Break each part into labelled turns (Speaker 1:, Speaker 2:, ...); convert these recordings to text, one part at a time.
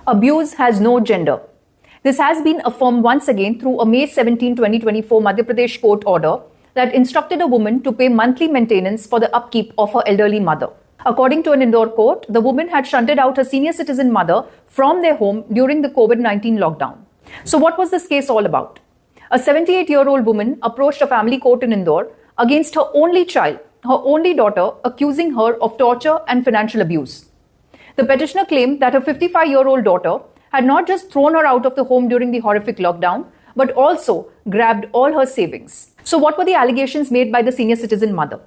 Speaker 1: Abuse has no gender. This has been affirmed once again through a May 17, 2024 Madhya Pradesh court order that instructed a woman to pay monthly maintenance for the upkeep of her elderly mother. According to an Indore court, the woman had shunted out her senior citizen mother from their home during the COVID-19 lockdown. So what was this case all about? A 78-year-old woman approached a family court in Indore against her only child, her only daughter, accusing her of torture and financial abuse. The petitioner claimed that her 55-year-old daughter had not just thrown her out of the home during the horrific lockdown, but also grabbed all her savings. So what were the allegations made by the senior citizen mother?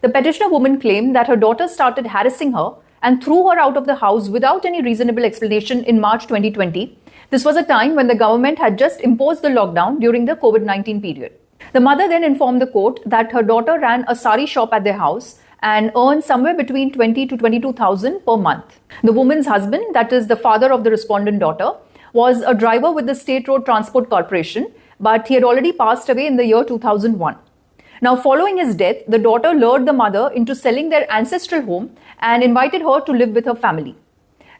Speaker 1: The petitioner woman claimed that her daughter started harassing her and threw her out of the house without any reasonable explanation in March 2020. This was a time when the government had just imposed the lockdown during the COVID-19 period. The mother then informed the court that her daughter ran a sari shop at their house and earned somewhere between 20 to 22,000 per month. The woman's husband, that is the father of the respondent daughter, was a driver with the State Road Transport Corporation, but he had already passed away in the year 2001. Now, following his death, the daughter lured the mother into selling their ancestral home and invited her to live with her family.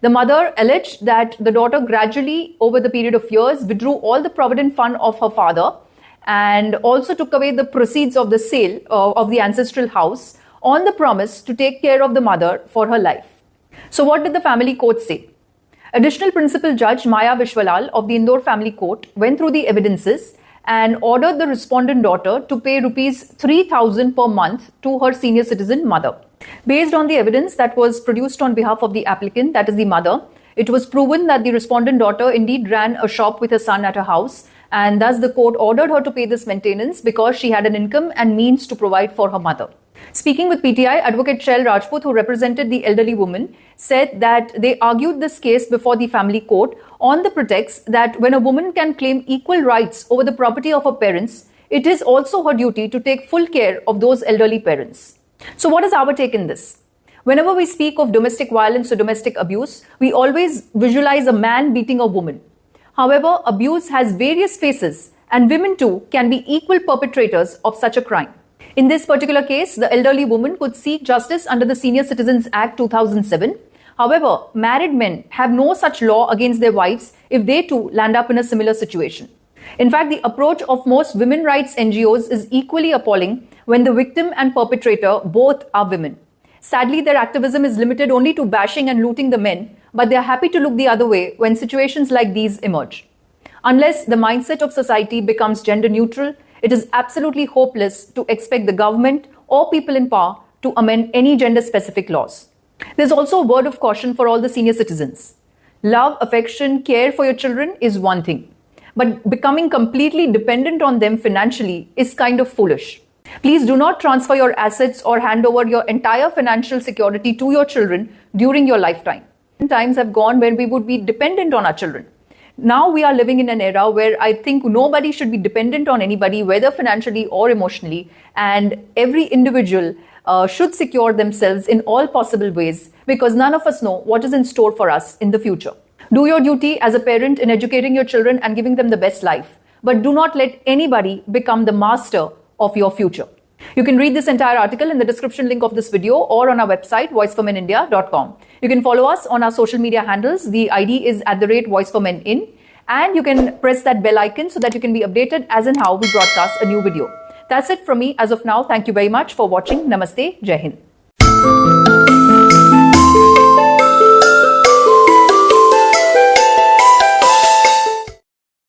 Speaker 1: The mother alleged that the daughter gradually, over the period of years, withdrew all the provident fund of her father and also took away the proceeds of the sale of the ancestral house on the promise to take care of the mother for her life. So what did the family court say? Additional Principal Judge Maya Vishwalal of the Indore Family Court went through the evidences and ordered the respondent daughter to pay rupees 3,000 per month to her senior citizen mother. Based on the evidence that was produced on behalf of the applicant, that is the mother, it was proven that the respondent daughter indeed ran a shop with her son at her house, and thus the court ordered her to pay this maintenance because she had an income and means to provide for her mother. Speaking with PTI, Advocate Shail Rajput, who represented the elderly woman, said that they argued this case before the family court on the pretext that when a woman can claim equal rights over the property of her parents, it is also her duty to take full care of those elderly parents. So what is our take in this? Whenever we speak of domestic violence or domestic abuse, we always visualize a man beating a woman. However, abuse has various faces, and women too can be equal perpetrators of such a crime. In this particular case, the elderly woman could seek justice under the Senior Citizens Act 2007. However, married men have no such law against their wives if they too land up in a similar situation. In fact, the approach of most women rights NGOs is equally appalling when the victim and perpetrator both are women. Sadly, their activism is limited only to bashing and looting the men, but they are happy to look the other way when situations like these emerge. Unless the mindset of society becomes gender neutral, it is absolutely hopeless to expect the government or people in power to amend any gender-specific laws. There's also a word of caution for all the senior citizens. Love, affection, care for your children is one thing, but becoming completely dependent on them financially is kind of foolish. Please do not transfer your assets or hand over your entire financial security to your children during your lifetime. Times have gone where we would be dependent on our children. Now we are living in an era where I think nobody should be dependent on anybody, whether financially or emotionally, and every individual should secure themselves in all possible ways because none of us know what is in store for us in the future. Do your duty as a parent in educating your children and giving them the best life, but do not let anybody become the master of your future. You can read this entire article in the description link of this video or on our website, voiceformenindia.com. You can follow us on our social media handles. The ID is @voiceformenin, and you can press that bell icon so that you can be updated as and how we broadcast a new video. That's it from me as of now. Thank you very much for watching. Namaste. Jai Hind.